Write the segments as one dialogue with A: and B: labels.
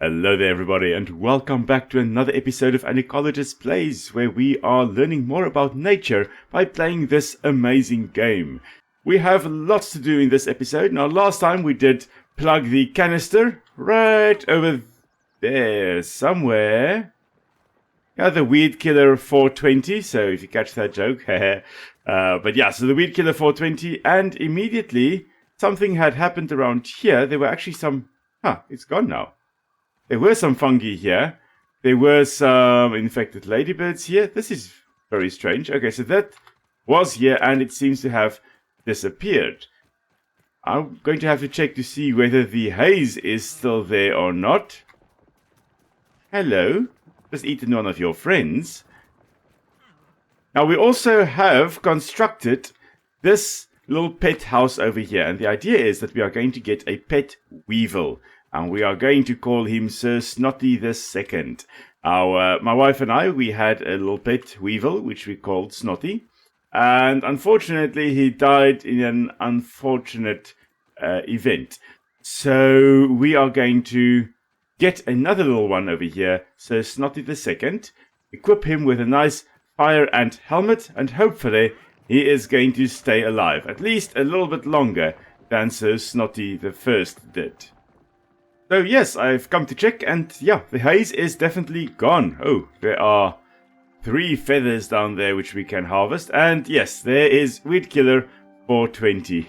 A: Hello there everybody and welcome back to another episode of An Ecologist Plays, where we are learning more about nature by playing this amazing game. We have lots to do in this episode. Now last time we did plug the canister right over there somewhere. Yeah, the Weed Killer 420, so if you catch that joke. But yeah, so the Weed Killer 420, and immediately something had happened around here. There were actually some... it's gone now. There were some fungi here. There were some infected ladybirds here. This is very strange. Okay, so that was here and it seems to have disappeared. I'm going to have to check to see whether the haze is still there or not. Hello. Just eaten one of your friends. Now we also have constructed this little pet house over here. And the idea is that we are going to get a pet weevil. And we are going to call him Sir Snotty the Second. My wife and I, we had a little pet weevil, which we called Snotty. And unfortunately, he died in an unfortunate event. So we are going to get another little one over here, Sir Snotty the Second. Equip him with a nice fire ant helmet. And hopefully, he is going to stay alive. At least a little bit longer than Sir Snotty the First did. So yes, I've come to check, and yeah, the haze is definitely gone. Oh, there are 3 feathers down there which we can harvest, and yes, there is Weed Killer 420.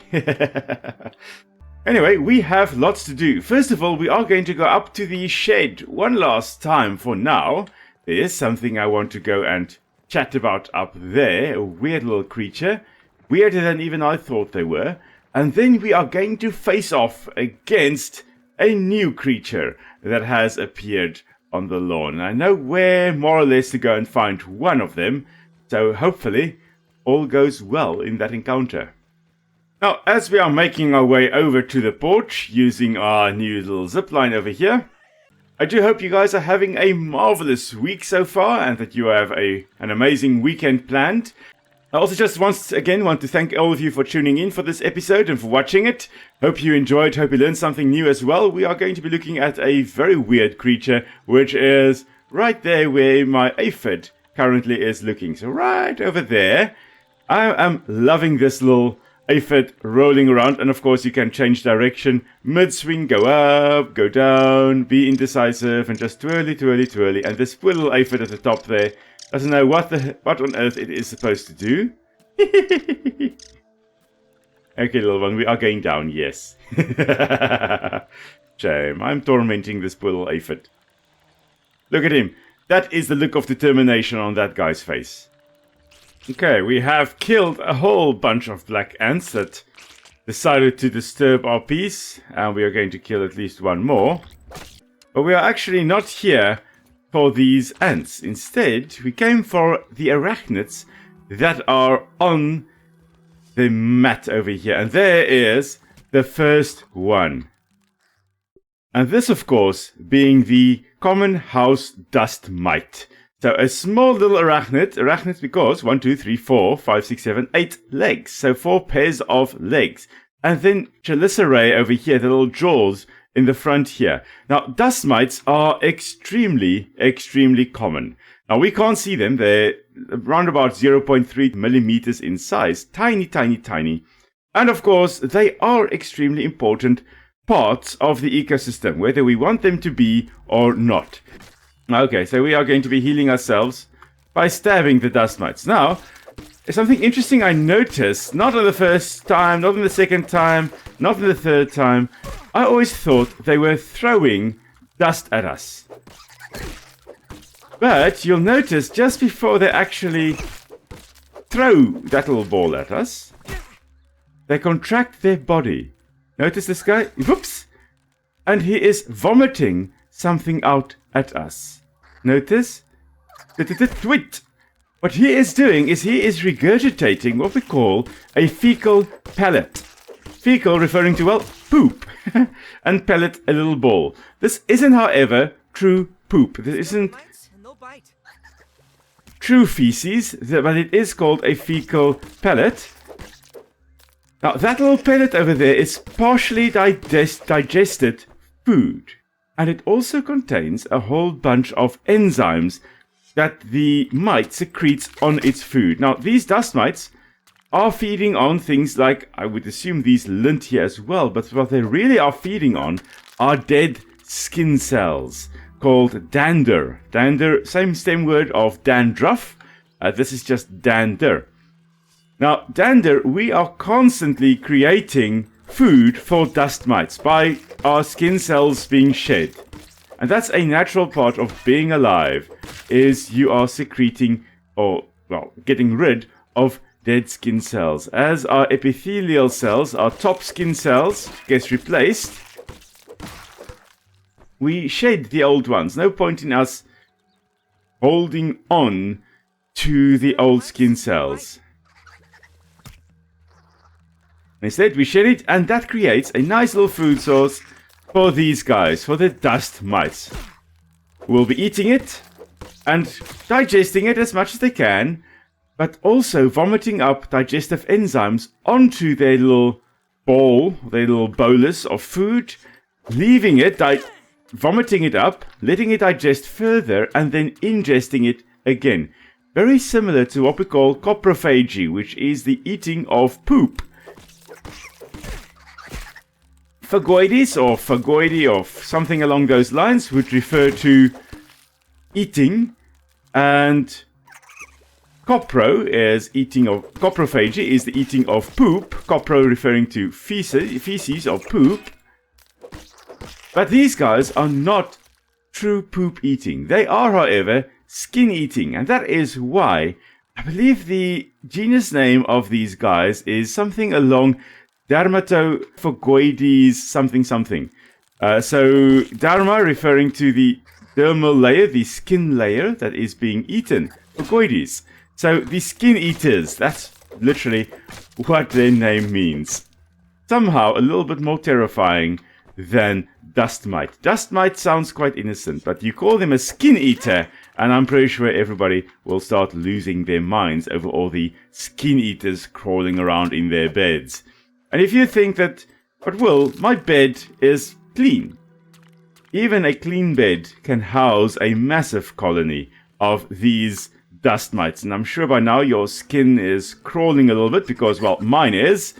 A: Anyway, we have lots to do. First of all, we are going to go up to the shed one last time for now. There is something I want to go and chat about up there, a weird little creature, weirder than even I thought they were. And then we are going to face off against a new creature that has appeared on the lawn. I know where more or less to go and find one of them, so hopefully all goes well in that encounter. Now, as we are making our way over to the porch using our new little zipline over here, I do hope you guys are having a marvelous week so far and that you have an amazing weekend planned. I also just once again want to thank all of you for tuning in for this episode and for watching it. Hope you enjoyed, hope you learned something new as well. We are going to be looking at a very weird creature, which is right there where my aphid currently is looking. So right over there, I am loving this little aphid rolling around. And of course you can change direction, mid-swing, go up, go down, be indecisive and just twirly, twirly, twirly. And this poor little aphid at the top there doesn't know what on earth it is supposed to do. Okay, little one, we are going down, yes. Shame, I'm tormenting this poor little aphid. Look at him. That is the look of determination on that guy's face. Okay, we have killed a whole bunch of black ants that decided to disturb our peace. And we are going to kill at least one more. But we are actually not here for these ants. Instead, we came for the arachnids that are on the mat over here. And there is the first one. And this, of course, being the common house dust mite. So a small little arachnid because 1, 2, 3, 4, 5, 6, 7, 8 legs. So 4 pairs of legs. And then Chelicerae over here, the little jaws in the front here. Now, dust mites are extremely, extremely common. Now, we can't see them. They're around about 0.3 millimeters in size. Tiny, tiny, tiny. And of course, they are extremely important parts of the ecosystem, whether we want them to be or not. Okay, so we are going to be healing ourselves by stabbing the dust mites. Now, something interesting I noticed, not on the first time, not on the second time, not on the third time. I always thought they were throwing dust at us. But you'll notice just before they actually throw that little ball at us, they contract their body. Notice this guy? Whoops! And he is vomiting something out at us. Notice? Twit! What he is doing is he is regurgitating what we call a fecal pellet. Fecal referring to, well, poop. And pellet, a little ball. This isn't, however, true poop. This isn't true feces, but it is called a fecal pellet. Now, that little pellet over there is partially digested food. And it also contains a whole bunch of enzymes that the mite secretes on its food. Now, these dust mites are feeding on things like, I would assume these lint here as well, but what they really are feeding on are dead skin cells called dander. Dander, same stem word of dandruff. This is just dander. Now, dander, we are constantly creating food for dust mites by our skin cells being shed. And that's a natural part of being alive, is you are secreting or, well, getting rid of dead skin cells. As our epithelial cells, our top skin cells, gets replaced, we shed the old ones. No point in us holding on to the old skin cells. Instead, we shed it, and that creates a nice little food source for these guys, for the dust mites. We'll be eating it and digesting it as much as they can, but also vomiting up digestive enzymes onto their little ball, their little bolus of food, leaving it, vomiting it up, letting it digest further, and then ingesting it again. Very similar to what we call coprophagy, which is the eating of poop. Phagoides or phagoidy or something along those lines would refer to eating, and copro is eating of coprophagy is the eating of poop. Copro referring to feces or poop. But these guys are not true poop eating. They are, however, skin eating, and that is why I believe the genus name of these guys is something along Dermatophagoides something something. So derma referring to the dermal layer, the skin layer that is being eaten. Phagoides. So the skin eaters, that's literally what their name means. Somehow a little bit more terrifying than dust mite. Dust mite sounds quite innocent, but you call them a skin eater, and I'm pretty sure everybody will start losing their minds over all the skin eaters crawling around in their beds. And if you think that, but Will, my bed is clean. Even a clean bed can house a massive colony of these dust mites. And I'm sure by now your skin is crawling a little bit because, well, mine is.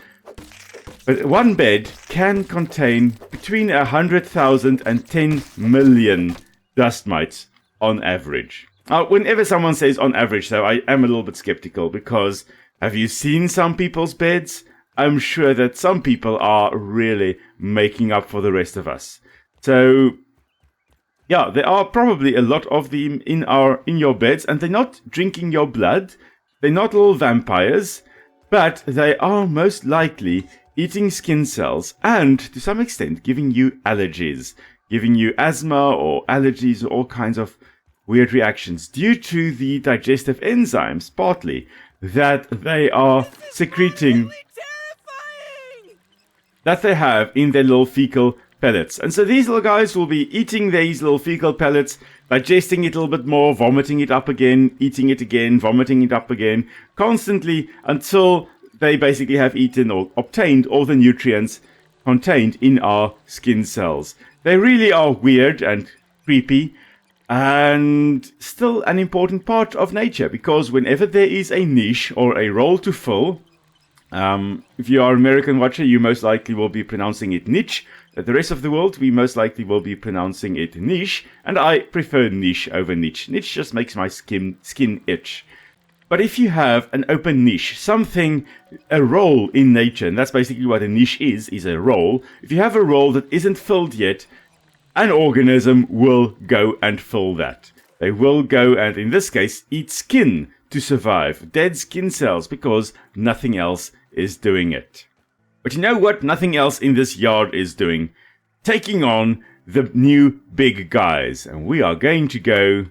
A: But one bed can contain between 100,000 and 10 million dust mites on average. Now, whenever someone says on average, though, I am a little bit skeptical because have you seen some people's beds? I'm sure that some people are really making up for the rest of us. So, yeah, there are probably a lot of them in your beds, and they're not drinking your blood. They're not little vampires, but they are most likely eating skin cells and, to some extent, giving you allergies, giving you asthma or allergies or all kinds of weird reactions due to the digestive enzymes, partly, that they are secreting, that they have in their little fecal pellets. And so these little guys will be eating these little fecal pellets, digesting it a little bit more, vomiting it up again, eating it again, vomiting it up again, constantly until they basically have eaten or obtained all the nutrients contained in our skin cells. They really are weird and creepy, and still an important part of nature, because whenever there is a niche or a role to fill, if you are an American watcher, you most likely will be pronouncing it niche. The rest of the world, we most likely will be pronouncing it niche, and I prefer niche over niche. Niche just makes my skin itch. But if you have an open niche, something, a role in nature, and that's basically what a niche is a role. If you have a role that isn't filled yet, an organism will go and fill that. They will go and, in this case, eat skin to survive. Dead skin cells, because nothing else is doing it. But you know what nothing else in this yard is doing? Taking on the new big guys. And we are going to go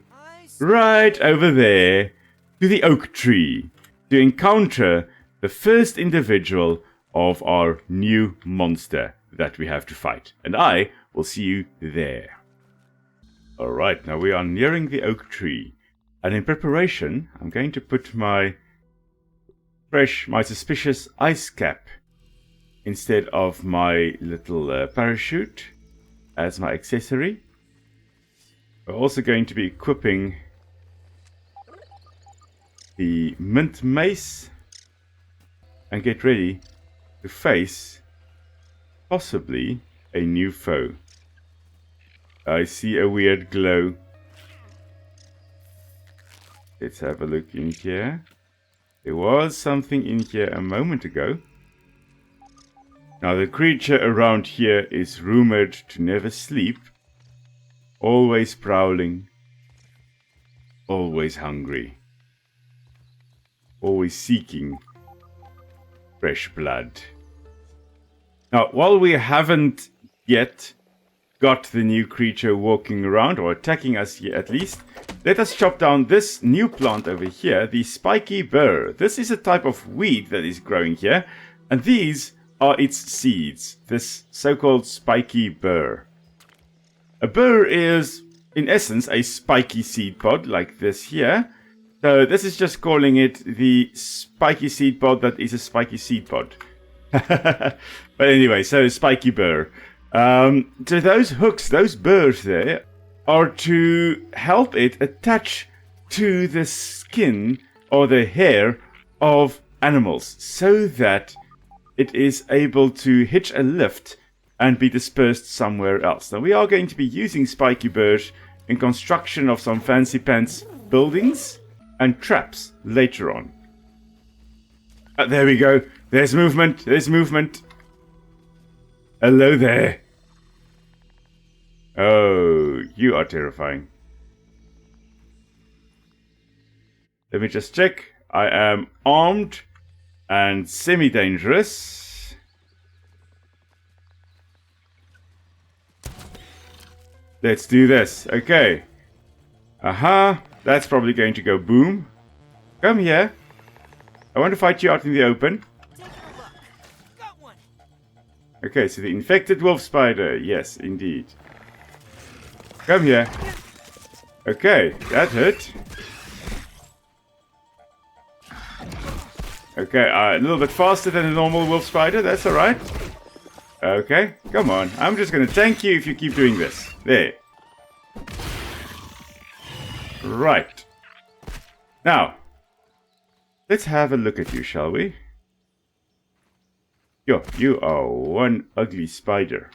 A: right over there to the oak tree to encounter the first individual of our new monster that we have to fight. And I will see you there. Alright, now we are nearing the oak tree. And in preparation, I'm going to put my suspicious ice cap instead of my little parachute as my accessory. We're also going to be equipping the mint mace and get ready to face possibly a new foe. I see a weird glow. Let's have a look in here. There was something in here a moment ago. Now the creature around here is rumored to never sleep, always prowling, always hungry, always seeking fresh blood. Now, while we haven't yet got the new creature walking around, or attacking us here at least, let us chop down this new plant over here, the spiky burr. This is a type of weed that is growing here, and these are its seeds, this so-called spiky burr. A burr is, in essence, a spiky seed pod like this here. So this is just calling it the spiky seed pod that is a spiky seed pod. But anyway, so spiky burr. So those hooks, those burrs there, are to help it attach to the skin or the hair of animals so that it is able to hitch a lift and be dispersed somewhere else. Now we are going to be using spiky burrs in construction of some fancy pants buildings and traps later on. There we go. There's movement. There's movement. Hello there. Oh, you are terrifying. Let me just check. I am armed and semi-dangerous. Let's do this. Okay. Aha. That's probably going to go boom. Come here. I want to fight you out in the open. Okay, so the infected wolf spider. Yes, indeed. Come here. Okay, that hurt. Okay, a little bit faster than a normal wolf spider. That's alright. Okay, come on. I'm just going to tank you if you keep doing this. There. Right. Now, let's have a look at you, shall we? Yo, you are one ugly spider.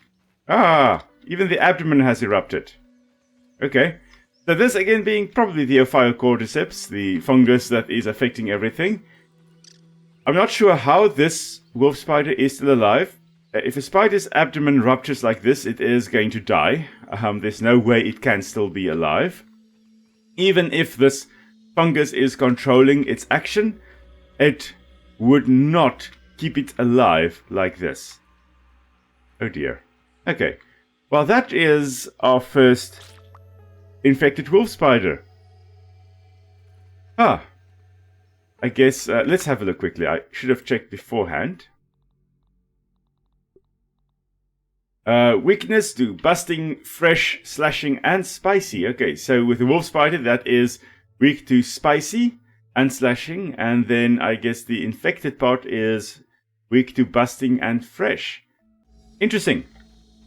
A: Ah, even the abdomen has erupted. Okay. So this again being probably the Ophiocordyceps, the fungus that is affecting everything. I'm not sure how this wolf spider is still alive. If a spider's abdomen ruptures like this, it is going to die. There's no way it can still be alive. Even if this fungus is controlling its action, it would not keep it alive like this. Oh dear. Okay. Well, that is our first infected wolf spider. Ah. I guess, let's have a look quickly. I should have checked beforehand. Weakness to busting, fresh, slashing, and spicy. Okay, so with the wolf spider, that is weak to spicy and slashing. And then I guess the infected part is weak to busting and fresh. Interesting.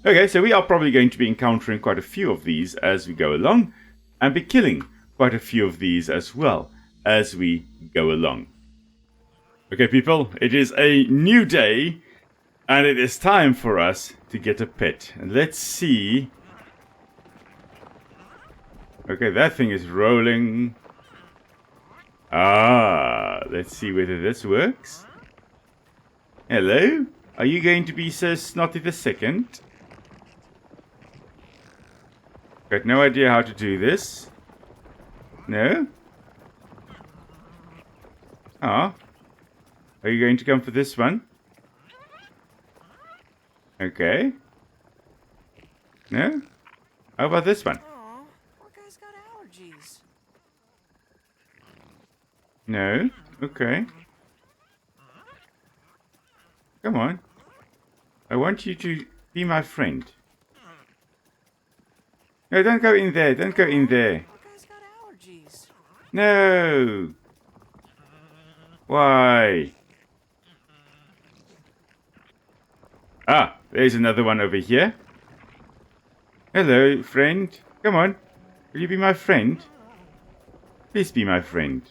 A: Okay, so we are probably going to be encountering quite a few of these as we go along. And be killing quite a few of these as well as we go along. Okay, people, it is a new day. And it is time for us to get a pet. And let's see. Okay, that thing is rolling. Ah, let's see whether this works. Hello? Are you going to be so snotty the second? Got no idea how to do this. No? Ah. Are you going to come for this one? Okay. No? How about this one?
B: Aw, poor guy's got allergies.
A: No? Okay. Come on. I want you to be my friend. No, don't go in there. Don't go in there.
B: Poor guy's got allergies.
A: No. Why? Ah, there's another one over here. Hello, friend. Come on. Will you be my friend? Please be my friend.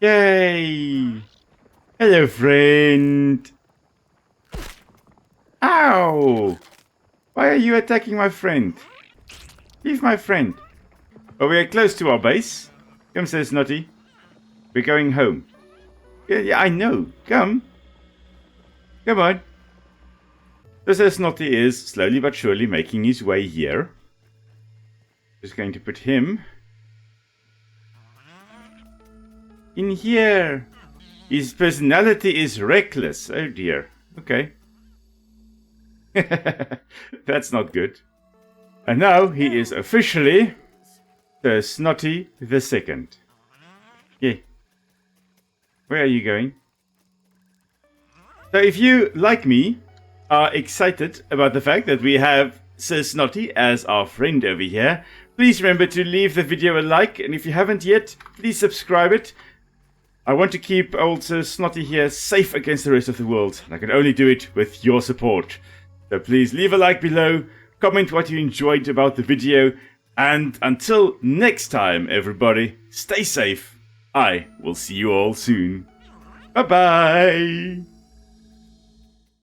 A: Yay! Hello, friend. Ow! Why are you attacking my friend? Leave my friend. Oh, we are close to our base. Come, says Snotty. We're going home. Yeah, I know. Come. Come on. So Snotty is slowly but surely making his way here. Just going to put him in here. His personality is reckless. Oh dear. Okay. That's not good. And now he is officially the Snotty the Second. Yeah. Where are you going? So if you, like me, are excited about the fact that we have Sir Snotty as our friend over here, please remember to leave the video a like, and if you haven't yet, please subscribe it. I want to keep old Sir Snotty here safe against the rest of the world, and I can only do it with your support. So please leave a like below, comment what you enjoyed about the video, and until next time, everybody, stay safe. I will see you all soon. Bye-bye!